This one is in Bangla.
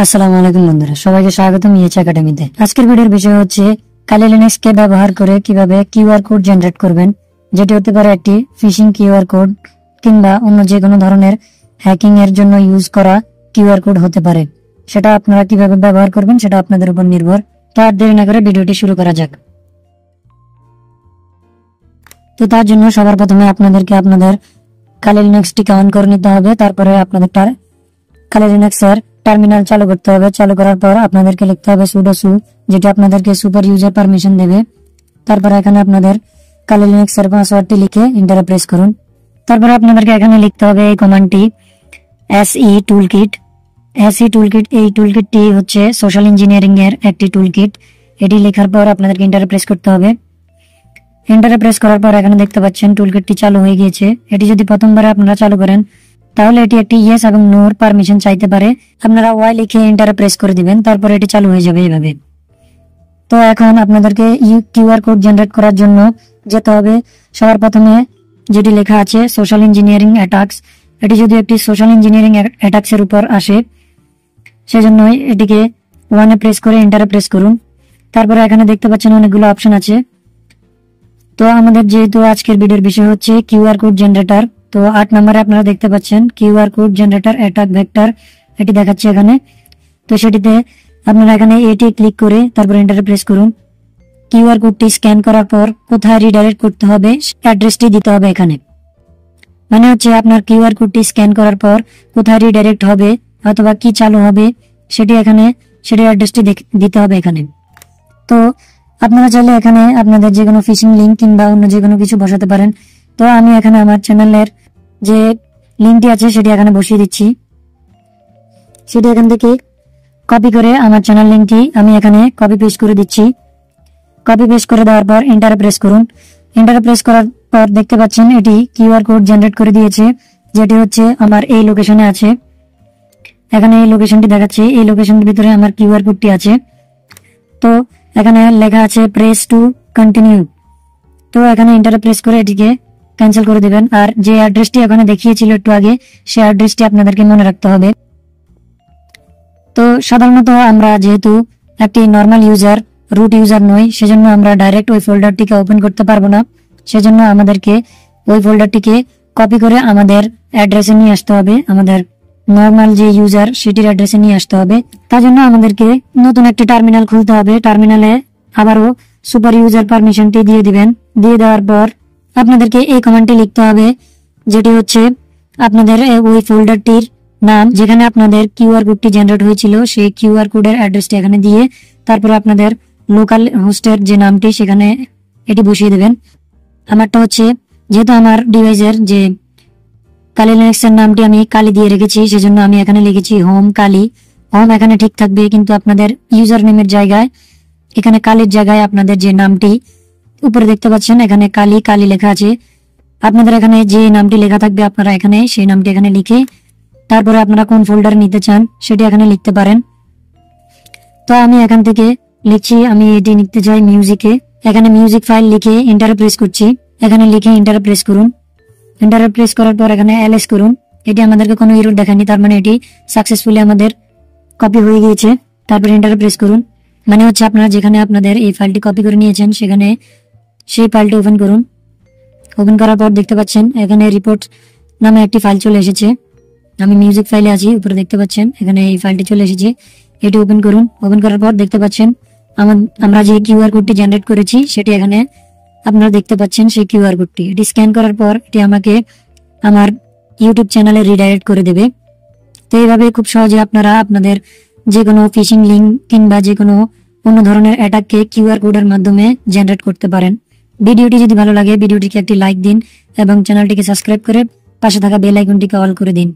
আসসালামু আলাইকুম বন্ধুরা, সবাইকে স্বাগতম ইএচ একাডেমিতে। আজকের ভিডিওর বিষয় হচ্ছে কালি লিনাক্স কে ব্যবহার করে কিভাবে কিউআর কোড জেনারেট করবেন, যেটি হতে পারে একটি ফিশিং কিউআর কোড কিংবা অন্য যে কোনো ধরনের হ্যাকিং এর জন্য ইউজ করা কিউআর কোড হতে পারে। সেটা আপনারা কিভাবে ব্যবহার করবেন সেটা আপনাদের উপর নির্ভর। তো আর দেরি না করে ভিডিওটি শুরু করা যাক। তো তার জন্য সবার প্রথমে আপনাদেরকে আপনাদের কালি লিনাক্সটিকে অন করে নিতে হবে। তারপরে আপনাদের কালি লিনাক্স এর টার্মিনাল চালু করতে হবে। চালু করার পর আপনাদেরকে লিখতে হবে sudo su, যেটা আপনাদেরকে সুপার ইউজার পারমিশন দেবে। তারপর এখানে আপনাদের কালি লিনাক্স এর পাসওয়ার্ডটি লিখে এন্টারে প্রেস করুন। তারপর আপনাদেরকে এখানে লিখতে হবে এই কমান্ডটি se toolkit। এই টুলকিটটি হচ্ছে সোশ্যাল ইঞ্জিনিয়ারিং এর একটি টুলকিট। এটি লেখার পর আপনাদেরকে এন্টারে প্রেস করতে হবে। এন্টারে প্রেস করার পর এখানে দেখতে পাচ্ছেন টুলকিটটি চালু হয়ে গিয়েছে। এটি যদি প্রথমবার আপনারা চালু করেন তাহলে এটি একটি ইয়েস এবং নোর পারমিশন চাইতে পারে। আপনারা ওয়াই লিখে এন্টারে প্রেস করে দিবেন, তারপর এটি চালু হয়ে যাবে এইভাবে। তো এখন আপনাদেরকে কিউআর কোড জেনারেট করার জন্য যেতে হবে সবার প্রথমে যেটি লেখা আছে সোশ্যাল ইঞ্জিনিয়ারিং অ্যাটাকস। এটি যদি একটি সোশ্যাল ইঞ্জিনিয়ারিং অ্যাটাকস এর উপর আসে, সেজন্য এটিকে ওয়ানে প্রেস করে এন্টারে প্রেস করুন। তারপরে এখানে দেখতে পাচ্ছেন অনেকগুলো অপশন আছে। তো আমাদের যেহেতু আজকের ভিডিওর বিষয় হচ্ছে কিউআর কোড জেনারেটর, তো 8 নম্বরে আপনারা দেখতে পাচ্ছেন QR code generator attack vector, এটি দেখাচ্ছে এখানে। তো সেটিতে আপনারা এখানে এটি ক্লিক করে তারপর এন্টারে প্রেস করুন। কিউআর কোডটি স্ক্যান করার পর কোথায় রিডাইরেক্ট করতে হবে অ্যাড্রেসটি দিতে হবে এখানে। মানে হচ্ছে আপনার কিউআর কোডটি স্ক্যান করার পর কোথায় রিডাইরেক্ট হবে অথবা কি চালু হবে সেটি অ্যাড্রেসটি দিতে হবে এখানে। তো আপনারা চাইলে এখানে আপনাদের যে কোনো ফিশিং লিঙ্ক কিংবা অন্য যে কোনো কিছু বসাতে পারেন। তো আমি এখানে আমার চ্যানেলের যে লিঙ্কটি আছে সেটি এখানে বসিয়ে দিচ্ছি। সেটি এখান থেকে কপি করে আমার চ্যানেল লিঙ্কটি আমি এখানে কপি পেস্ট করে দিচ্ছি। কপি পেস্ট করে দেওয়ার পর এন্টারে প্রেস করুন। এন্টারে প্রেস করার পর দেখতে পাচ্ছেন এটি কিউআর কোড জেনারেট করে দিয়েছে, যেটি হচ্ছে আমার এই লোকেশনে আছে। এখানে এই লোকেশনটি দেখাচ্ছে, এই লোকেশনের ভিতরে আমার কিউআর কোডটি আছে। তো এখানে লেখা আছে প্রেস টু কন্টিনিউ। তো এখানে এন্টারে প্রেস করে এটিকে ক্যান্সেল করে দিবেন। আর যে অ্যাড্রেসটি এখানে দেখিয়েছিল একটু আগে, সেই অ্যাড্রেসটি আপনাদেরকে মনে রাখতে হবে। তো সাধারণত আমরা যেহেতু একটি নর্মাল ইউজার, রুট ইউজার নই, সেজন্য আমরা ডাইরেক্ট ওই ফোল্ডারটিকে ওপেন করতে পারবো না। সেজন্য আমাদেরকে ওই ফোল্ডারটিকে কপি করে আমাদের অ্যাড্রেসে নিয়ে আসতে হবে, আমাদের নর্মাল যে ইউজার সেটির অ্যাড্রেসে নিয়ে আসতে হবে। তার জন্য আমাদেরকে নতুন একটি টার্মিনাল খুলতে হবে। টার্মিনালে আবারও সুপার ইউজার পারমিশনটি দিয়ে দিবেন। দিয়ে দেওয়ার পর আপনাদেরকে এই কমান্ডটি লিখতে হবে, যেটি হচ্ছে আপনাদের ওই ফোল্ডারটির নাম, যেখানে আপনাদের কিউআর কোডটি জেনারেট হয়েছিল সেই কিউআর কোডের অ্যাড্রেসটি এখানে দিয়ে তারপর আপনাদের লোকাল হোস্টের যে নামটি সেখানে এটি বসিয়ে দেবেন। আমারটা হচ্ছে, যেহেতু আমার ডিভাইসের যে কালি লিনাক্স এর নামটি আমি কালি দিয়ে রেখেছি, সেজন্য আমি এখানে লিখেছি হোম কালি। হোম এখানে ঠিক থাকবে, কিন্তু আপনাদের ইউজার নেমের জায়গায় এখানে কালির জায়গায় আপনাদের যে নামটি উপরে দেখতে পাচ্ছেন এখানে কালি লেখা আছে, আপনাদের এখানে যে নামটি লেখা থাকবে আপনারা এখানে সেই নামটি এখানে লিখে তারপরে আপনারা কোন ফোল্ডারে নিতে চান সেটি এখানে লিখতে পারেন। তো আমি এখান থেকে লিখছি, আমি এটি লিখতে চাই মিউজিকে। এখানে মিউজিক ফাইল লিখে এন্টারে প্রেস করছি। এখানে লিখে এন্টারে প্রেস করুন। এন্টারে প্রেস করার পর এখানে এলএস করুন। এটি আমাদেরকে কোনো এরর দেখায়নি, তার মানে এটি সাকসেসফুলি আমাদের কপি হয়ে গিয়েছে। তারপর এন্টারে প্রেস করুন। মানে হচ্ছে আপনারা যেখানে আপনাদের এই ফাইলটি কপি করে নিয়েছেন সেখানে সেই ফাইলটি ওপেন করুন। ওপেন করার পর দেখতে পাচ্ছেন এখানে রিপোর্ট নামে একটি ফাইল চলে এসেছে। আমি মিউজিক ফাইলে আছি, উপরে দেখতে পাচ্ছেন এখানে এই ফাইলটি চলে এসেছে। এটি ওপেন করুন। ওপেন করার পর দেখতে পাচ্ছেন আমরা যে কিউআর কোডটি জেনারেট করেছি সেটি এখানে আপনারা দেখতে পাচ্ছেন। সেই কিউআর কোডটি এটি স্ক্যান করার পর এটি আমাকে আমার ইউটিউব চ্যানেলে রিডাইরেক্ট করে দেবে। তো এইভাবে খুব সহজে আপনারা আপনাদের যে কোনো ফিশিং লিঙ্ক কিংবা যে কোনো অন্য ধরনের অ্যাটাককে কিউআর কোডের মাধ্যমে জেনারেট করতে পারেন। ভিডিওটি যদি ভালো লাগে ভিডিওটিকে একটি লাইক দিন এবং চ্যানেলটিকে সাবস্ক্রাইব করে পাশে থাকা বেল আইকনটিকে অল করে দিন।